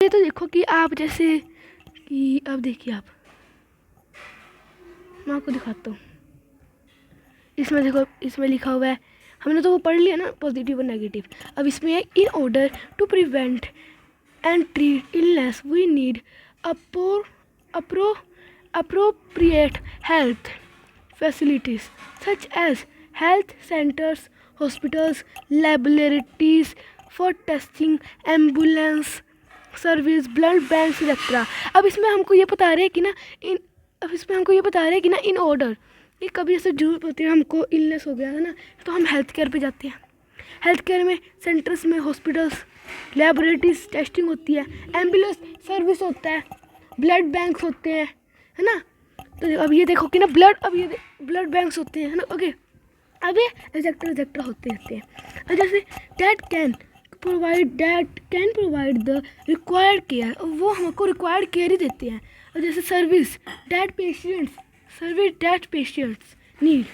ये तो देखो कि आप जैसे कि अब देखिए आप, मैं आपको दिखाता हूँ। इसमें देखो, इसमें लिखा हुआ है, हमने तो वो पढ़ लिया ना, पॉजिटिव और नेगेटिव। अब इसमें है in order to prevent and treat illness we need appropriate health facilities such as health centers, hospitals, laboratories for testing, ambulance service, blood bank etcetera. अब इसमें हमको ये बता रहे हैं कि ना इन ऑर्डर, ये कभी ऐसे जरूरत होती है, हमको इलनेस हो गया है ना, तो हम हेल्थ केयर पे जाते हैं। हेल्थ केयर में सेंटर्स में, हॉस्पिटल्स, लेबोरेटरीज टेस्टिंग होती है, एम्बुलेंस सर्विस होता है, ब्लड बैंक्स होते हैं, है ना। तो अब ये देखो कि ना ब्लड बैंक्स होते हैं, है ना। ओके, अब ये एजेक्टर होते रहते हैं। और जैसे that can provide the required care, वो हमको रिक्वायर्ड केयर ही देते हैं। और जैसे सर्विस दैट पेशेंट्स नीड,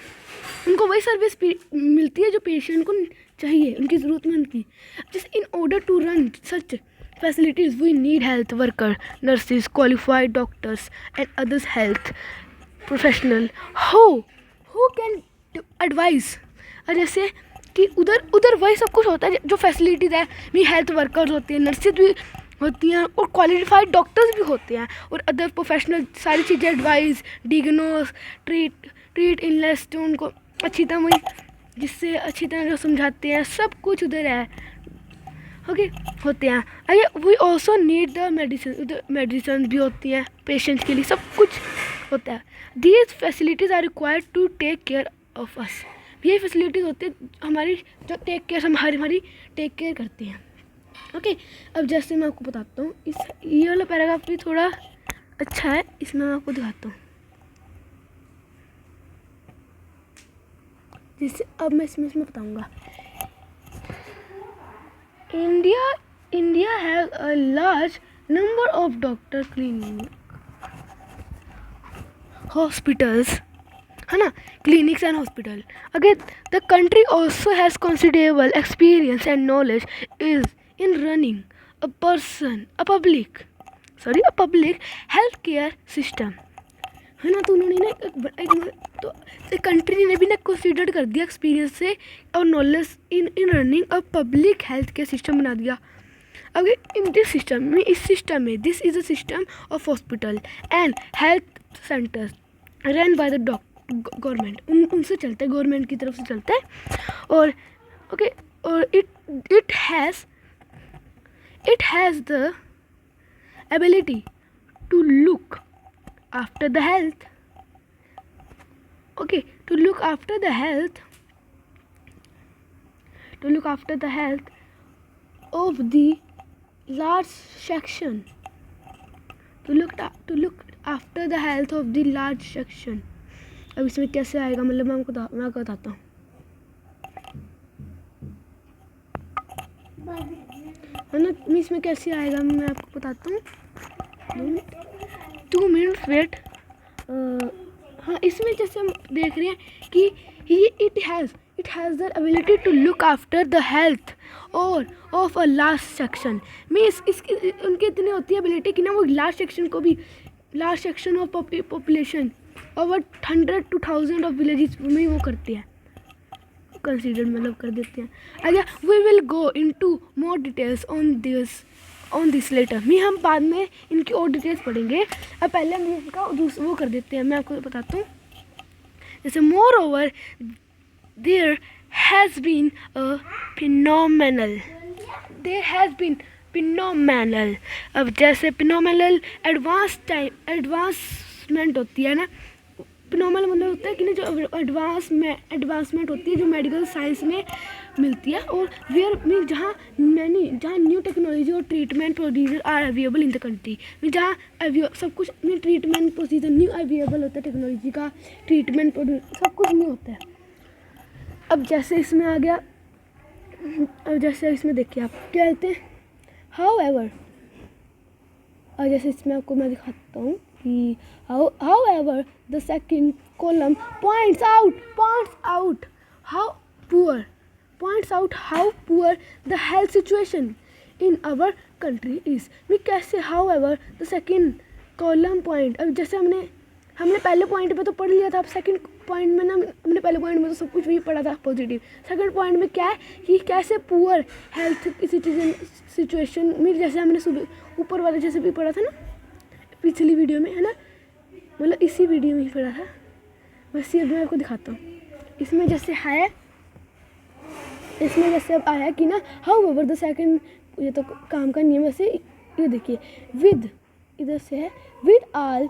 उनको वही सर्विस मिलती है जो पेशेंट को चाहिए, उनकी ज़रूरतमंद की। जैसे in order to run such facilities we need health worker, nurses, qualified doctors and others health professional who can advise। और जैसे कि उधर वही सब कुछ होता है जो फैसिलिटीज़ है, भी हेल्थ वर्कर्स होते हैं, नर्सेज भी होती हैं और क्वालिफाइड डॉक्टर्स भी होते हैं और अदर प्रोफेशनल, सारी चीज़ें एडवाइस, डिग्नोस, ट्रीट इलनेस, जो उनको अच्छी तरह जो समझाते हैं, सब कुछ उधर है। ओके, होते हैं। अरे we also need the medicine, उधर मेडिसिन भी होती हैं पेशेंट्स के लिए, सब कुछ होता है। These facilities are required to take care of us, ये फैसिलिटीज़ होती है हमारी, जो हमारी टेक केयर करती हैं। ओके, अब जैसे मैं आपको बताता हूँ, ये वाला पैराग्राफ भी थोड़ा अच्छा है, इसमें मैं आपको दिखाता हूँ। जिससे अब मैं इसमें बताऊँगा। India has a large number of doctor clinics, hospitals, है ना, clinics and hospital. Again, the country also has considerable experience and knowledge is in running a public healthcare system, है ना। तो उन्होंने ना एक कंट्री ने भी ना कंसिडर कर दिया एक्सपीरियंस से और knowledge in running a public health care system बना दिया। अब इन दिस सिस्टम में this is a system of hospital and health centres run by the government, उनसे चलता है, गवर्नमेंट की तरफ से चलता है। और ओके, और it has the ability to look after the health, okay, to look after the health of the large section, to look after the health of the large section। अब इसमें कैसे आएगा, मतलब मैं आपको बताता हूँ, है ना। इसमें कैसे आएगा मैं आपको बताता हूँ, 2 minutes वेट। हाँ, इसमें जैसे हम देख रहे हैं कि it has the ability to look after the health और of a last section. Means इसकी उनकी इतनी होती है एबिलिटी कि ना वो last section of population over 100 to 1000 of villages में वो करते हैं, कंसीडर मतलब कर देते हैं। अच्छा, we will go into more details on this later, हम बाद में इनकी और डिटेल्स पढ़ेंगे। अब पहले हम इनका वो कर देते हैं, मैं आपको बताता हूँ। जैसे more over there has been phenomenal. अब जैसे फिनोमेनल एडवांसमेंट होती है ना, फिनोमेनल मतलब होता है कि ना जो एडवांसमेंट होती है जो मेडिकल साइंस में मिलती है, और जहाँ न्यू टेक्नोलॉजी और treatment procedure are available in the country, जहाँ सब कुछ ट्रीटमेंट प्रोसीजर न्यू अवेलेबल होता है, टेक्नोलॉजी का ट्रीटमेंट सब कुछ न्यू होता है। अब जैसे इसमें आ गया, अब जैसे इसमें देखिए आप क्या कहते हैं, हाउएवर। और जैसे इसमें आपको मैं दिखाता हूँ कि however the second column points out how poor the health situation in our country is. We कैसे, however the second column point, अब जैसे हमने पहले पॉइंट पे तो पढ़ लिया था, अब सेकंड पॉइंट में ना हमने पहले पॉइंट में तो सब कुछ भी पढ़ा था पॉजिटिव, सेकंड पॉइंट में क्या है कि कैसे पुअर हेल्थ सिचुएशन में, जैसे हमने सुबह ऊपर वाले जैसे भी पढ़ा था ना पिछली वीडियो में, है ना, मतलब इसी वीडियो में ही पढ़ा था, बस ये मैं आपको दिखाता हूँ। इसमें जैसे अब आया कि ना हाउएवर द सेकंड, ये तो काम का नियम, वैसे ये देखिए विद, इधर से है with all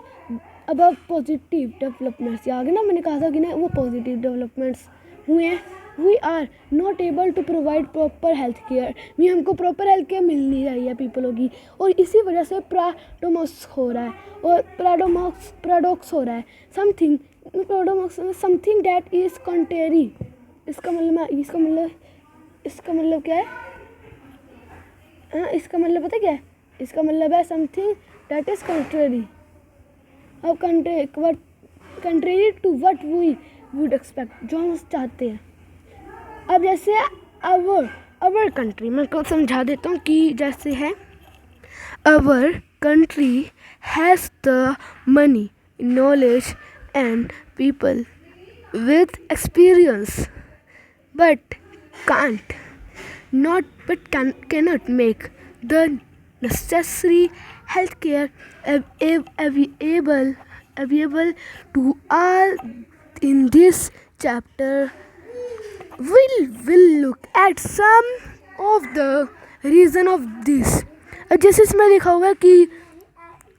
above positive developments, आगे ना मैंने कहा था कि ना वो पॉजिटिव डेवलपमेंट्स हुए हैं, we are not able to provide proper health care, भी हमको प्रॉपर हेल्थ केयर मिल नहीं रही है पीपलों की, और इसी वजह से पैराडॉक्स हो रहा है, और पैराडॉक्स हो रहा है, समथिंग दैट इज़ कॉन्ट्रेरी। इसका मतलब क्या है? हाँ, इसका मतलब पता क्या है? इसका मतलब है समथिंग दैट इज़ कॉन्ट्रेरी, अब contrary to what we would expect, जो हम चाहते हैं। अब जैसे अवर कंट्री, मैं आपको समझा देता हूँ कि जैसे है our country has the money, knowledge and people with experience but cannot make the necessary healthcare available to all. In this chapter we'll look at some of the reason of this. जैसे इसमें लिखा हुआ है कि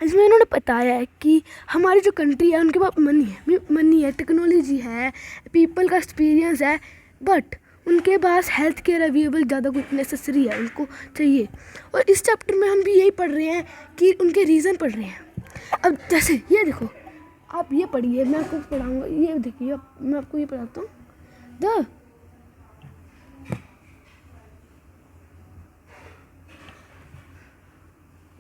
इसमें इन्होंने बताया है कि हमारी जो कंट्री है उनके पास मनी है, टेक्नोलॉजी है, पीपल का एक्सपीरियंस है, बट उनके पास हेल्थ केयर अवेलेबल ज़्यादा कुछ नेसेसरी है, उनको चाहिए। और इस चैप्टर में हम भी यही पढ़ रहे हैं कि उनके रीज़न पढ़ रहे हैं। अब जैसे ये देखो, आप ये पढ़िए, मैं आपको पढ़ाऊँगा, ये देखिए, मैं आपको ये पढ़ाता हूँ। द